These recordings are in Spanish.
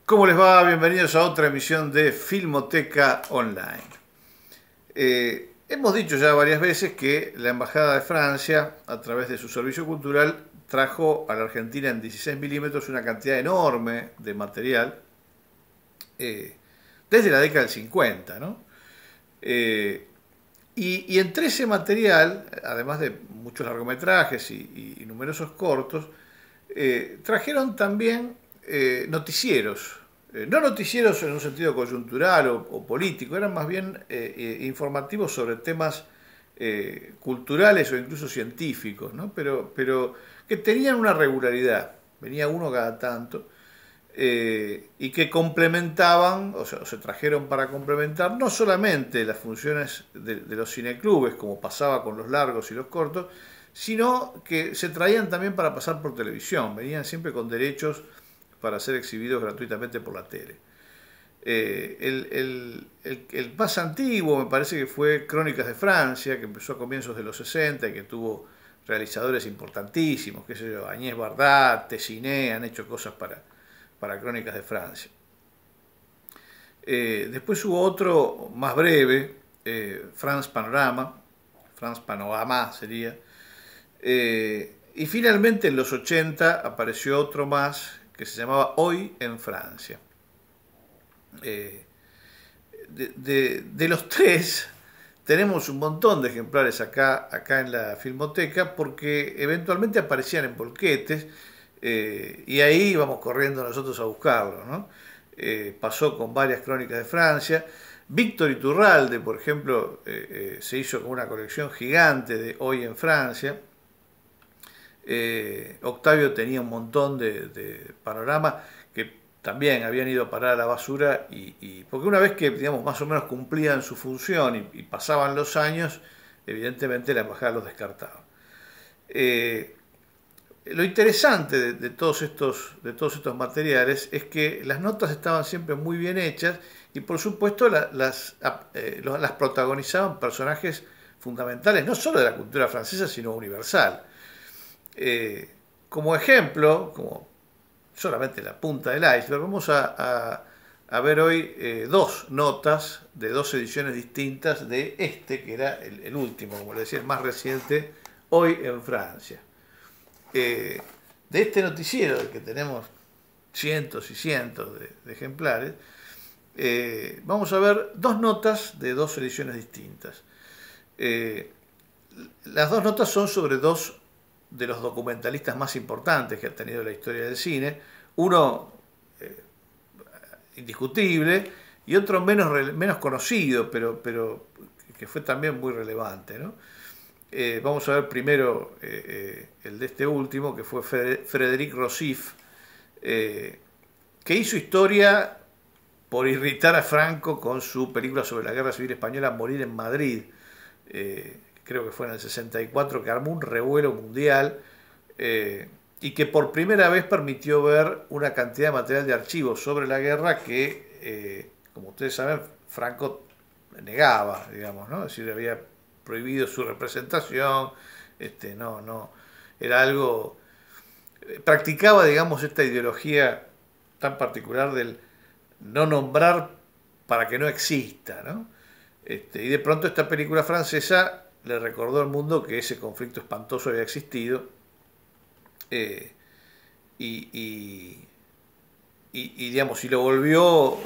¿Cómo les va? Bienvenidos a otra emisión de Filmoteca Online. Hemos dicho ya varias veces que la Embajada de Francia, a través de su servicio cultural, trajo a la Argentina en 16 milímetros una cantidad enorme de material eh, desde la década del 50, ¿no? Y entre ese material, además de muchos largometrajes y numerosos cortos, trajeron también noticieros. No noticieros en un sentido coyuntural o político, eran más bien informativos sobre temas culturales o incluso científicos, ¿no? Pero que tenían una regularidad, venía uno cada tanto, y que complementaban, o sea, se trajeron para complementar no solamente las funciones de los cineclubes, como pasaba con los largos y los cortos, sino que se traían también para pasar por televisión, venían siempre con derechos para ser exhibidos gratuitamente por la tele. El más antiguo me parece que fue Crónicas de Francia, que empezó a comienzos de los 60 y que tuvo realizadores importantísimos, qué sé yo, Agnès Varda, Téchiné, han hecho cosas para Crónicas de Francia. Después hubo otro más breve, France Panorama, France Panorama sería, y finalmente en los 80 apareció otro más que se llamaba Hoy en Francia. Eh, de los tres tenemos un montón de ejemplares acá en la Filmoteca porque eventualmente aparecían en bolquetes y ahí íbamos corriendo nosotros a buscarlo, ¿no? Pasó con varias crónicas de Francia. Víctor Iturralde, por ejemplo, se hizo con una colección gigante de Hoy en Francia. Octavio tenía un montón de panoramas que también habían ido a parar a la basura porque una vez que, digamos, más o menos cumplían su función y pasaban los años, evidentemente la embajada los descartaba. Lo interesante de todos estos materiales es que las notas estaban siempre muy bien hechas y por supuesto las protagonizaban personajes fundamentales, no solo de la cultura francesa, sino universal. Como ejemplo, como solamente la punta del iceberg, vamos a ver hoy dos notas de dos ediciones distintas de que era el último, como le decía, el más reciente, Hoy en Francia. De este noticiero, del que tenemos cientos y cientos de ejemplares, vamos a ver dos notas de dos ediciones distintas. Las dos notas son sobre dos de los documentalistas más importantes que ha tenido la historia del cine, uno indiscutible y otro menos conocido, pero que fue también muy relevante, ¿no? Vamos a ver primero el de este último, que fue Frédéric Rossif, que hizo historia por irritar a Franco con su película sobre la Guerra Civil Española, Morir en Madrid, creo que fue en el 64, que armó un revuelo mundial y que por primera vez permitió ver una cantidad de material de archivos sobre la guerra que, como ustedes saben, Franco negaba, digamos, ¿no? Es decir, había prohibido su representación, no, era algo, practicaba, digamos, esta ideología tan particular del no nombrar para que no exista, ¿no? Y de pronto esta película francesa le recordó al mundo que ese conflicto espantoso había existido eh, y, y, digamos, y lo volvió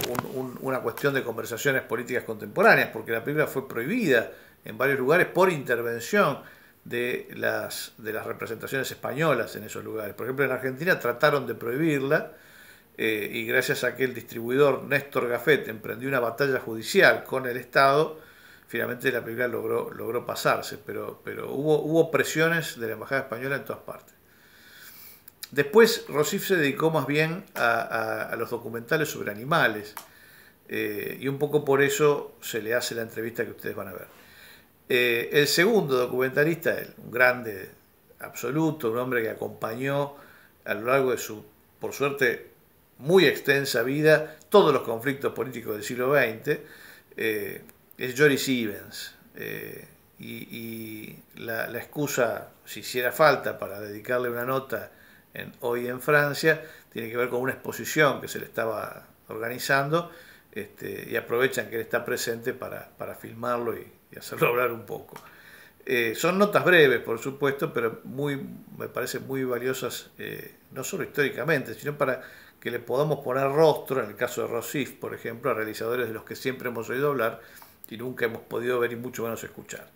una cuestión de conversaciones políticas contemporáneas, porque la película fue prohibida en varios lugares por intervención de las representaciones españolas en esos lugares. Por ejemplo, en Argentina trataron de prohibirla y gracias a que el distribuidor Néstor Gafet emprendió una batalla judicial con el Estado, finalmente la película logró pasarse, pero hubo presiones de la Embajada Española en todas partes. Después Rossif se dedicó más bien a los documentales sobre animales y un poco por eso se le hace la entrevista que ustedes van a ver. El segundo documentalista, un grande absoluto, un hombre que acompañó a lo largo de su, por suerte, muy extensa vida todos los conflictos políticos del siglo XX, es Joris Ivens. Y la excusa, si hiciera falta, para dedicarle una nota Hoy en Francia, tiene que ver con una exposición que se le estaba organizando, y aprovechan que él está presente para filmarlo y hacerlo hablar un poco. Son notas breves, por supuesto, pero me parecen muy valiosas, no solo históricamente, sino para que le podamos poner rostro, en el caso de Rossif, por ejemplo, a realizadores de los que siempre hemos oído hablar y nunca hemos podido ver y mucho menos escuchar.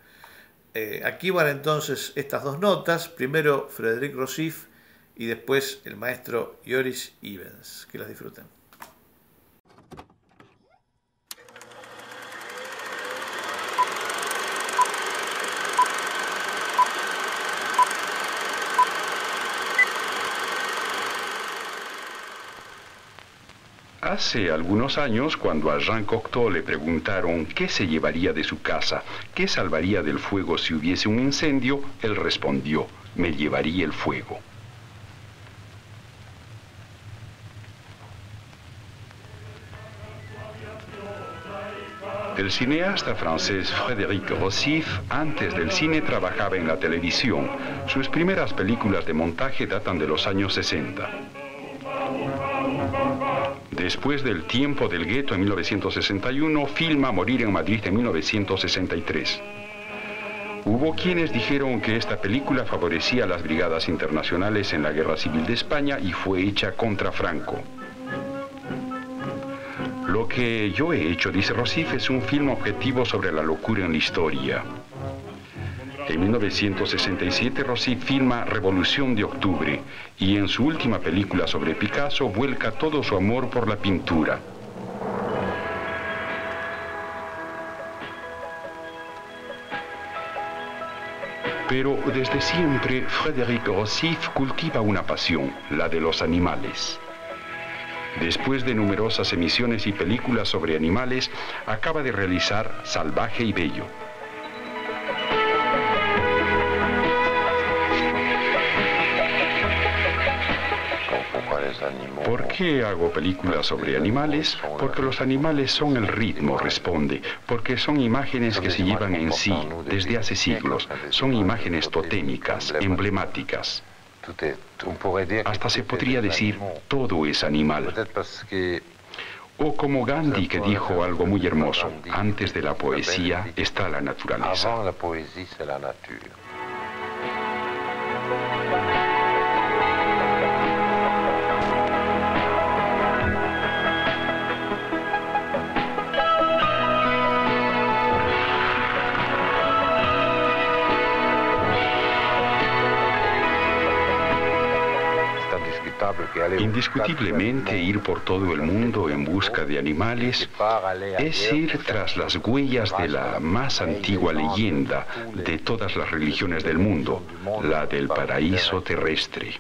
Aquí van entonces estas dos notas, primero Frédéric Rossif y después el maestro Joris Ivens. Que las disfruten. Hace algunos años, cuando a Jean Cocteau le preguntaron qué se llevaría de su casa, qué salvaría del fuego si hubiese un incendio, él respondió: me llevaría el fuego. El cineasta francés Frédéric Rossif, antes del cine, trabajaba en la televisión. Sus primeras películas de montaje datan de los años 60. Después del Tiempo del gueto en 1961, filma Morir en Madrid en 1963. Hubo quienes dijeron que esta película favorecía a las brigadas internacionales en la Guerra Civil de España y fue hecha contra Franco. Lo que yo he hecho, dice Rossif, es un film objetivo sobre la locura en la historia. En 1967, Rossif filma Revolución de Octubre y en su última película sobre Picasso vuelca todo su amor por la pintura. Pero desde siempre, Frédéric Rossif cultiva una pasión, la de los animales. Después de numerosas emisiones y películas sobre animales, acaba de realizar Salvaje y Bello. ¿Por qué hago películas sobre animales? Porque los animales son el ritmo, responde, porque son imágenes que se llevan en sí desde hace siglos, son imágenes totémicas, emblemáticas. Hasta se podría decir, todo es animal. O como Gandhi, que dijo algo muy hermoso: antes de la poesía está la naturaleza. Indiscutiblemente, ir por todo el mundo en busca de animales es ir tras las huellas de la más antigua leyenda de todas las religiones del mundo, la del paraíso terrestre.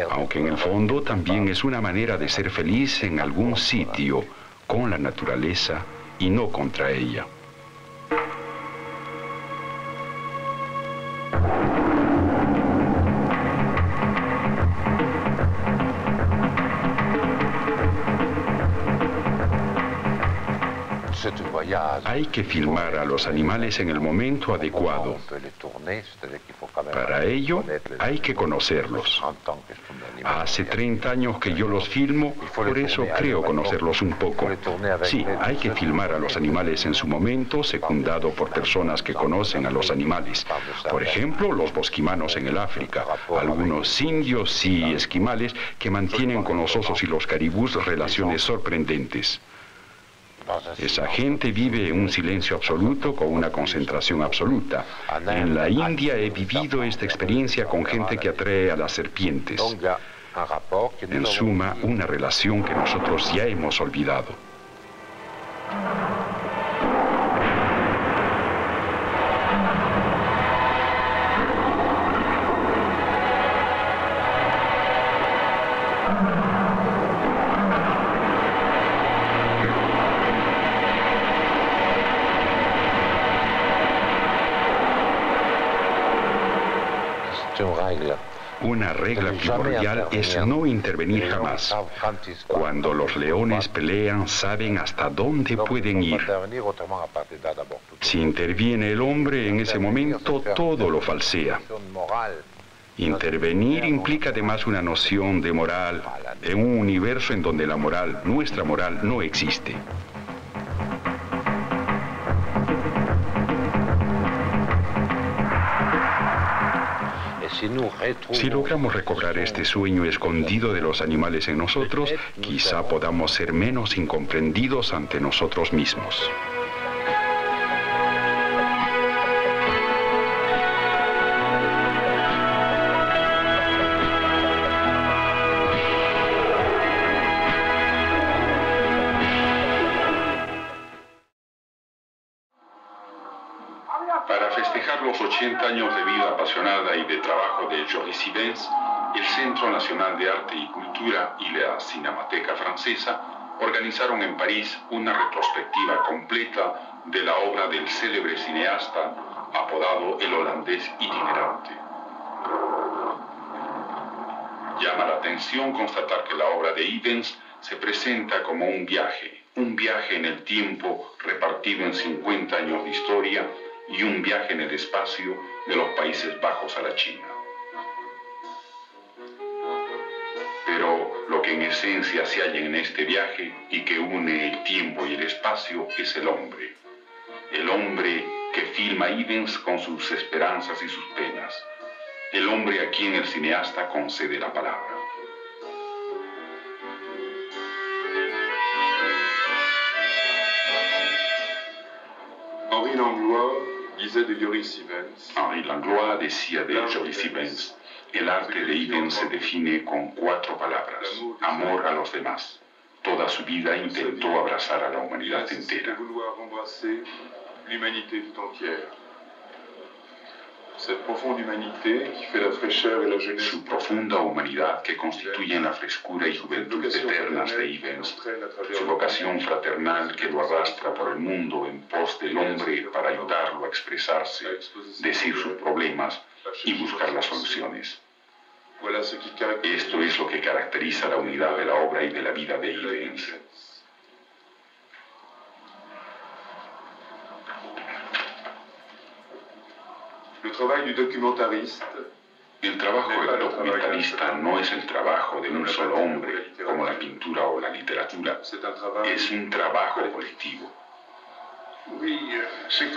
Aunque en el fondo también es una manera de ser feliz en algún sitio, con la naturaleza y no contra ella. Hay que filmar a los animales en el momento adecuado. Para ello, hay que conocerlos. Hace 30 años que yo los filmo, por eso creo conocerlos un poco. Sí, hay que filmar a los animales en su momento, secundado por personas que conocen a los animales. Por ejemplo, los bosquimanos en el África, algunos indios y esquimales que mantienen con los osos y los caribús relaciones sorprendentes. Esa gente vive en un silencio absoluto, con una concentración absoluta. En la India he vivido esta experiencia con gente que atrae a las serpientes. En suma, una relación que nosotros ya hemos olvidado. Una regla primordial es no intervenir jamás. Cuando los leones pelean, saben hasta dónde pueden ir. Si interviene el hombre en ese momento, todo lo falsea. Intervenir implica además una noción de moral en un universo en donde la moral, nuestra moral, no existe. Si logramos recobrar este sueño escondido de los animales en nosotros, quizá podamos ser menos incomprendidos ante nosotros mismos. Para festejar los 80 años de vida apasionada y de trabajo de Joris Ivens, el Centro Nacional de Arte y Cultura y la Cinemateca Francesa organizaron en París una retrospectiva completa de la obra del célebre cineasta apodado el holandés itinerante. Llama la atención constatar que la obra de Ivens se presenta como un viaje en el tiempo repartido en 50 años de historia y un viaje en el espacio de los Países Bajos a la China. Pero lo que en esencia se halla en este viaje y que une el tiempo y el espacio es el hombre. El hombre que filma Ivens con sus esperanzas y sus penas. El hombre a quien el cineasta concede la palabra. Henri Langlois disait de Joris Ivens. Henri Langlois decía de Joris Ivens: el arte de Ivens se define con 4 palabras: amor a los demás. Toda su vida intentó abrazar a la humanidad entera. Su profunda humanidad que constituyen la frescura y juventud eternas de Ivens, su vocación fraternal que lo arrastra por el mundo en pos del hombre para ayudarlo a expresarse, decir sus problemas y buscar las soluciones. Esto es lo que caracteriza la unidad de la obra y de la vida de Ivens. El trabajo del documentalista no es el trabajo de un solo hombre, como la pintura o la literatura. Es un trabajo colectivo. Sí,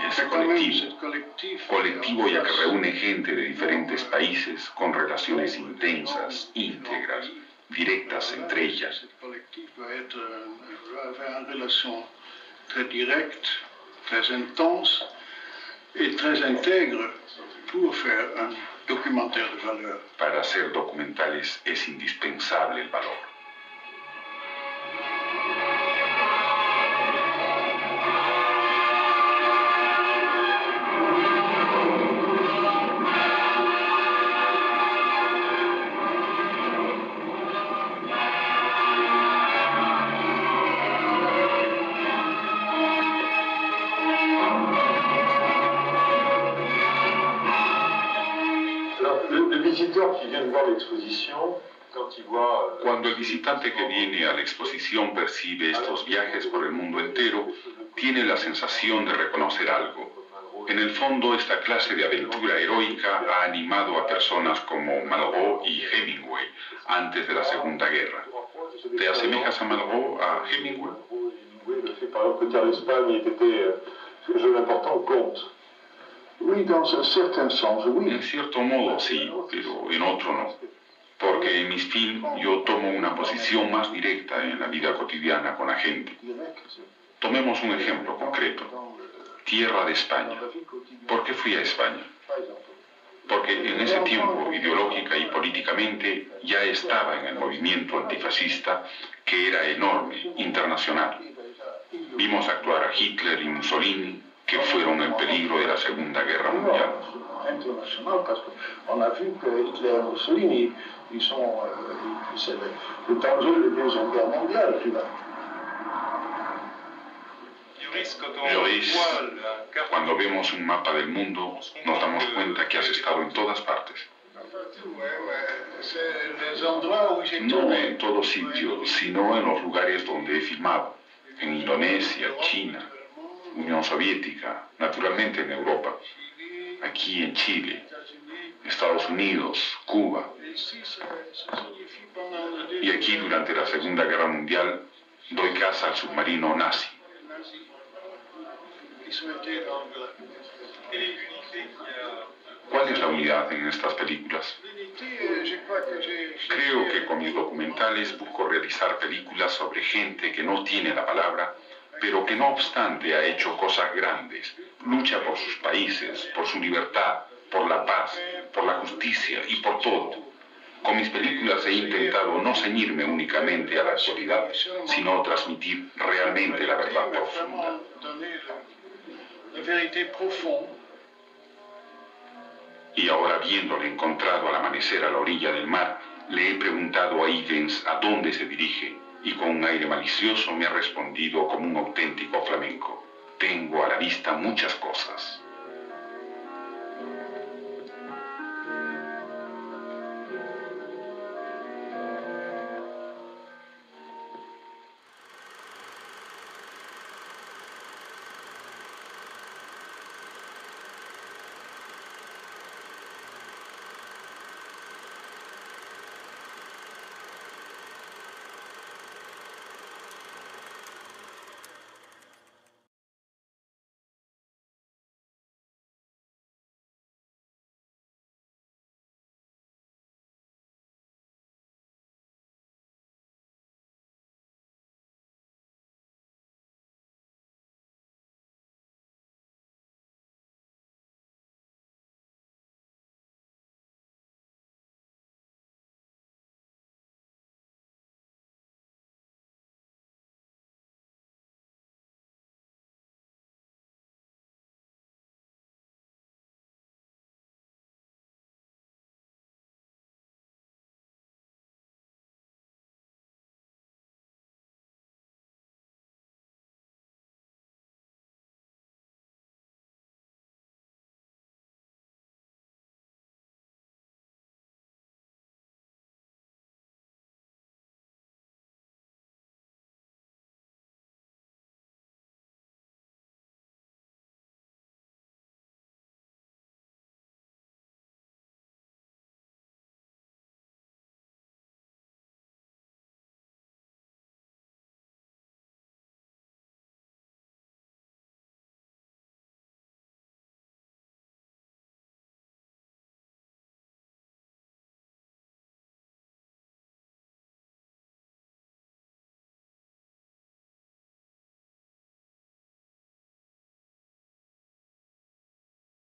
es colectivo. Colectivo ya que reúne gente de diferentes países con relaciones intensas, íntegras, directas entre ellas. Et très intègre pour faire un documentaire de valeur. Para hacer documentales es indispensable el valor. Cuando el visitante que viene a la exposición percibe estos viajes por el mundo entero, tiene la sensación de reconocer algo. En el fondo, esta clase de aventura heroica ha animado a personas como Malraux y Hemingway antes de la Segunda Guerra. ¿Te asemejas a Malraux, a Hemingway? En cierto modo sí, pero en otro no. Porque en mis films yo tomo una posición más directa en la vida cotidiana con la gente. Tomemos un ejemplo concreto. Tierra de España. ¿Por qué fui a España? Porque en ese tiempo, ideológica y políticamente, ya estaba en el movimiento antifascista, que era enorme, internacional. Vimos actuar a Hitler y Mussolini, que fueron el peligro de la Segunda Guerra Mundial. International, parce qu'on a vu que Hitler et Mussolini, c'est le danger de la Deuxième Guerre mondiale, tu vois. Joris, cuando vemos un mapa del mundo, nos damos cuenta que has estado en todas partes. No en todos sitios, sino en los lugares donde he filmado. En Indonesia, China, Unión Soviética, naturalmente en Europa. Aquí en Chile, Estados Unidos, Cuba. Y aquí, durante la Segunda Guerra Mundial, doy caza al submarino nazi. ¿Cuál es la unidad en estas películas? Creo que con mis documentales busco realizar películas sobre gente que no tiene la palabra, pero que no obstante ha hecho cosas grandes, lucha por sus países, por su libertad, por la paz, por la justicia y por todo. Con mis películas he intentado no ceñirme únicamente a la actualidad, sino transmitir realmente la verdad profunda. Y ahora, viéndole encontrado al amanecer a la orilla del mar, le he preguntado a Ivens a dónde se dirige, y con un aire malicioso me ha respondido como un auténtico flamenco: tengo a la vista muchas cosas.